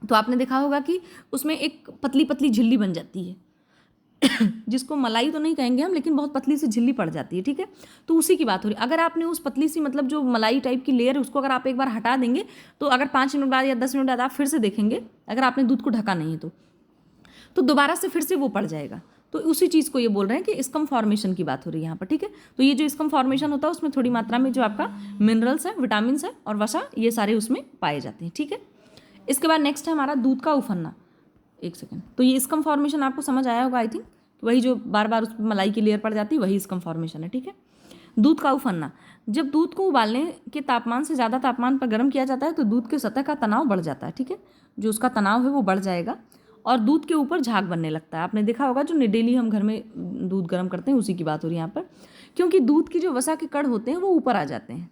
तो आपने देखा होगा कि उसमें एक पतली पतली झिल्ली बन जाती है जिसको मलाई तो नहीं कहेंगे हम, लेकिन बहुत पतली सी झिल्ली पड़ जाती है, ठीक है। तो उसी की बात हो रही है। अगर आपने उस पतली सी मतलब जो मलाई टाइप की लेयर है उसको अगर आप एक बार हटा देंगे तो अगर 5 मिनट बाद या 10 मिनट बाद आप फिर से देखेंगे, अगर आपने दूध को ढका नहीं तो दोबारा से फिर से वो पड़ जाएगा। तो उसी चीज़ को ये बोल रहे हैं कि स्कम फॉर्मेशन की बात हो रही है यहाँ पर, ठीक है। तो ये जो स्कम फॉर्मेशन होता है उसमें थोड़ी मात्रा में जो आपका मिनरल्स है, विटामिन है और वसा, ये सारे उसमें पाए जाते हैं, ठीक है। इसके बाद नेक्स्ट है हमारा दूध का उफनना। एक सेकेंड, तो ये स्कम फॉर्मेशन आपको समझ आया होगा आई थिंक, वही जो बार बार उस पर मलाई की लेयर पड़ जाती है वही स्कम फॉर्मेशन है, ठीक है। दूध का उफनना, जब दूध को उबालने के तापमान से ज़्यादा तापमान पर गर्म किया जाता है तो दूध के सतह का तनाव बढ़ जाता है, ठीक है। जो उसका तनाव है वो बढ़ जाएगा और दूध के ऊपर झाग बनने लगता है। आपने देखा होगा जो डेली हम घर में दूध गर्म करते हैं उसी की बात हो रही है यहाँ पर, क्योंकि दूध की जो वसा के कण होते हैं वो ऊपर आ जाते हैं।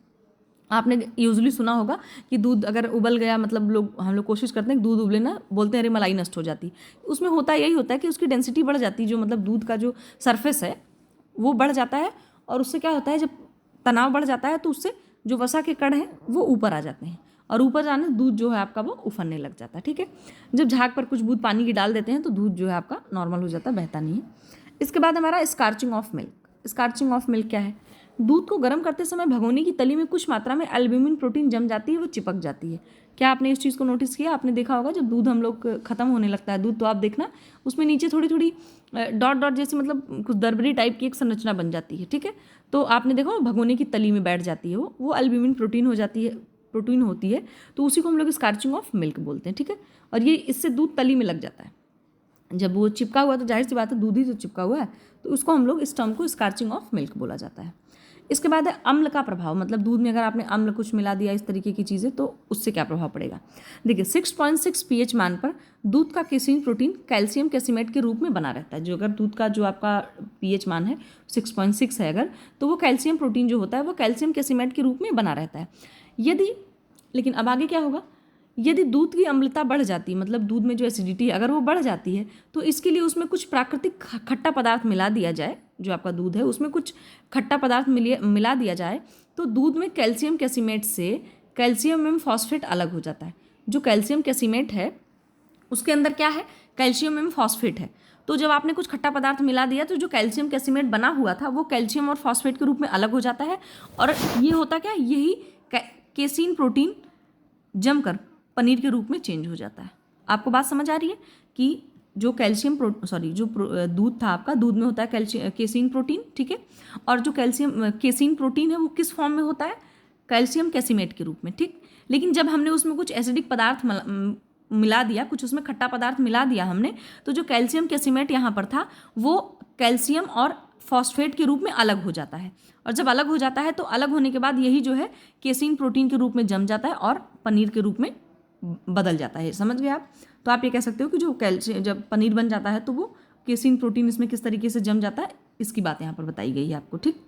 आपने यूजुअली सुना होगा कि दूध अगर उबल गया, मतलब हम लोग कोशिश करते हैं कि दूध उबले ना, बोलते हैं अरे मलाई नष्ट हो जाती। उसमें होता यही होता है कि उसकी डेंसिटी बढ़ जाती है, जो मतलब दूध का जो सरफेस है वो बढ़ जाता है और उससे क्या होता है, जब तनाव बढ़ जाता है तो उससे जो वसा के कण हैं वो ऊपर आ जाते हैं और ऊपर जाने दूध जो है आपका वो उफनने लग जाता है, ठीक है। जब झाग पर कुछ बूंद पानी की डाल देते हैं तो दूध जो है आपका नॉर्मल हो जाता है, बहता नहीं है। इसके बाद हमारा स्कार्चिंग ऑफ मिल्क। स्कार्चिंग ऑफ मिल्क क्या है, दूध को गर्म करते समय भगोनी की तली में कुछ मात्रा में एल्ब्यूमिन प्रोटीन जम जाती है, वो चिपक जाती है। क्या आपने इस चीज़ को नोटिस किया? आपने देखा होगा जब दूध हम लोग खत्म होने लगता है दूध, तो आप देखना उसमें नीचे थोड़ी थोड़ी डॉट डॉट जैसी, मतलब कुछ दरबरी टाइप की एक संरचना बन जाती है, ठीक है। तो आपने देखा भगोने की तली में बैठ जाती है वो एल्ब्यूमिन प्रोटीन हो जाती है, प्रोटीन होती है, तो उसी को हम लोग स्कार्चिंग ऑफ मिल्क बोलते हैं, ठीक है। और ये इससे दूध तली में लग जाता है। जब वो चिपका हुआ तो जाहिर सी बात है दूध ही तो चिपका हुआ है, तो उसको हम लोग इस टर्म को स्कार्चिंग ऑफ मिल्क बोला जाता है। इसके बाद है अम्ल का प्रभाव, मतलब दूध में अगर आपने अम्ल कुछ मिला दिया इस तरीके की चीज़ें तो उससे क्या प्रभाव पड़ेगा। देखिए 6.6 pH मान पर दूध का केसीन प्रोटीन कैल्शियम कैसिमेट के रूप में बना रहता है। जो अगर दूध का जो आपका pH मान है 6.6 है अगर, तो वो कैल्शियम प्रोटीन जो होता है वो कैल्शियम कैसिमेट के रूप में बना रहता है। लेकिन अब आगे क्या होगा, यदि दूध की अम्लता बढ़ जाती है, मतलब दूध में जो एसिडिटी है अगर वो बढ़ जाती है, तो इसके लिए उसमें कुछ प्राकृतिक खट्टा पदार्थ मिला दिया जाए। जो आपका दूध है उसमें कुछ खट्टा पदार्थ मिला दिया जाए तो दूध में कैल्शियम कैसिमेट से कैल्शियम एवं फॉस्फेट अलग हो जाता है। जो कैल्शियम कैसिमेट है उसके अंदर क्या है, कैल्शियम एवं फॉस्फेट है। तो जब आपने कुछ खट्टा पदार्थ मिला दिया तो जो कैल्शियम कैसिमेट बना हुआ था वो कैल्शियम और फॉस्फेट के रूप में अलग हो जाता है। और ये होता क्या, यही केसीन प्रोटीन जमकर पनीर के रूप में चेंज हो जाता है। आपको बात समझ आ रही है कि जो दूध था आपका, दूध में होता है केसीन प्रोटीन, ठीक है। और जो केसीन प्रोटीन है वो किस फॉर्म में होता है, कैल्शियम कैसिमेट के रूप में, ठीक। लेकिन जब हमने उसमें कुछ एसिडिक पदार्थ मिला दिया, कुछ उसमें खट्टा पदार्थ मिला दिया हमने, तो जो कैल्शियम कैसिमेट यहाँ पर था वो कैल्शियम और फॉस्फेट के रूप में अलग हो जाता है। और जब अलग हो जाता है तो अलग होने के बाद यही जो है केसीन प्रोटीन के रूप में जम जाता है और पनीर के रूप में बदल जाता है, समझ गए आप। तो आप ये कह सकते हो कि जो कैल्शियम, जब पनीर बन जाता है तो वो केसिन प्रोटीन इसमें किस तरीके से जम जाता है, इसकी बात यहाँ पर बताई गई है आपको, ठीक।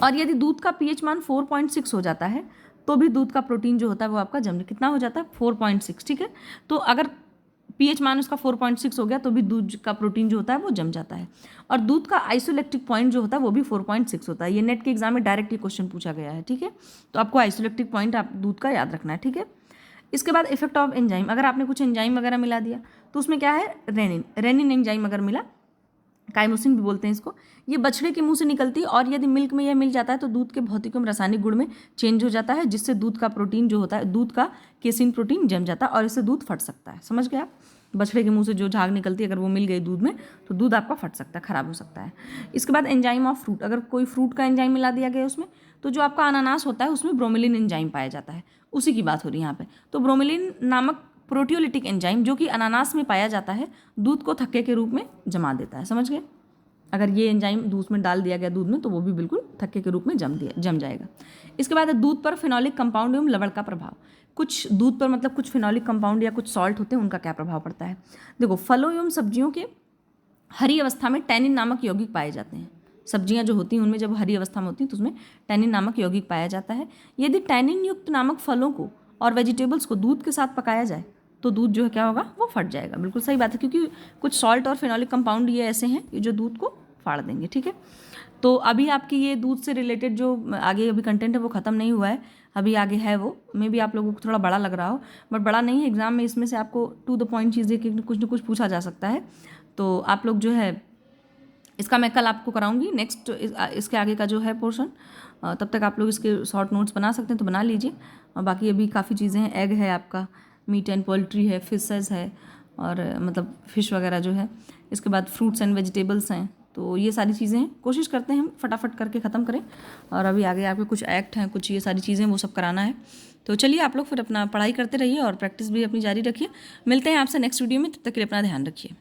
और यदि दूध का पीएच मान 4.6 हो जाता है तो भी दूध का प्रोटीन जो होता है वो आपका जम, कितना हो जाता है 4.6, ठीक है। तो अगर पीएच मान उसका 4.6 हो गया तो भी दूध का प्रोटीन जो होता है वो जम जाता है। और दूध का आइसोलेक्ट्रिक पॉइंट जो होता है वो भी 4.6 होता है। ये नेट के एग्जाम में डायरेक्ट ये क्वेश्चन पूछा गया है, ठीक है। तो आपको आइसोलेक्ट्रिक पॉइंट आप दूध का याद रखना है, ठीक है। इसके बाद इफेक्ट ऑफ एंजाइम, अगर आपने कुछ एंजाइम वगैरह मिला दिया तो उसमें क्या है, रेनिन एंजाइम अगर मिला, काइमोसिन भी बोलते हैं इसको, ये बछड़े के मुंह से निकलती है और यदि मिल्क में यह मिल जाता है तो दूध के भौतिक एवं रासायनिक गुण में चेंज हो जाता है, जिससे दूध का प्रोटीन जो होता है, दूध का केसिन प्रोटीन जम जाता है और इससे दूध फट सकता है, समझ गए आप। बछड़े के मुंह से जो झाग निकलती है अगर वो मिल गई दूध में तो दूध आपका फट सकता है, खराब हो सकता है। इसके बाद एंजाइम ऑफ फ्रूट, अगर कोई फ्रूट का एंजाइम मिला दिया गया उसमें तो जो आपका अनानास होता है उसमें ब्रोमेलिन एंजाइम पाया जाता है, उसी की बात हो रही है यहाँ पे। तो ब्रोमेलिन नामक प्रोटियोलिटिक एंजाइम जो कि अनानास में पाया जाता है दूध को थक्के के रूप में जमा देता है, समझ गए। अगर ये एंजाइम दूध में डाल दिया गया दूध में तो वो भी बिल्कुल थक्के के रूप में जम जाएगा। इसके बाद दूध पर फिनोलिक कंपाउंड एवं लवण का प्रभाव, कुछ दूध पर मतलब कुछ फिनोलिक कंपाउंड या कुछ सॉल्ट होते हैं उनका क्या प्रभाव पड़ता है। देखो, फलों एवं सब्जियों के हरी अवस्था में टैनिन नामक यौगिक पाए जाते हैं। सब्जियां जो होती हैं उनमें जब हरी अवस्था में होती हैं तो उसमें टैनिन नामक यौगिक पाया जाता है। यदि टैनिन युक्त नामक फलों को और वेजिटेबल्स को दूध के साथ पकाया जाए तो दूध जो है क्या होगा, वो फट जाएगा। बिल्कुल सही बात है, क्योंकि कुछ सॉल्ट और फिनोलिक कंपाउंड ये ऐसे हैं जो दूध को फाड़ देंगे, ठीक है। तो अभी आपकी ये दूध से रिलेटेड जो आगे अभी कंटेंट है वो ख़त्म नहीं हुआ है, अभी आगे है वो। मे भी आप लोगों को थोड़ा बड़ा लग रहा हो, बट बड़ा नहीं है। एग्जाम में इसमें से आपको टू द पॉइंट चीज़ें कुछ न कुछ पूछा जा सकता है। तो आप लोग जो है इसका मैं कल आपको कराऊंगी नेक्स्ट, इसके आगे का जो है पोर्शन। तब तक आप लोग इसके शॉर्ट नोट्स बना सकते हैं तो बना लीजिए। और बाकी अभी काफ़ी चीज़ें हैं, एग है आपका, मीट एंड पोल्ट्री है, फिशेस है, और मतलब फ़िश वगैरह जो है। इसके बाद फ्रूट्स एंड वेजिटेबल्स हैं। तो ये सारी चीज़ें हैं, कोशिश करते हैं हम फटाफट करके ख़त्म करें। और अभी आगे आपके कुछ एक्ट हैं, कुछ ये सारी चीज़ें वो सब कराना है। तो चलिए आप लोग फिर अपना पढ़ाई करते रहिए और प्रैक्टिस भी अपनी जारी रखिए। मिलते हैं आपसे नेक्स्ट वीडियो में, तब तक के लिए अपना ध्यान रखिए।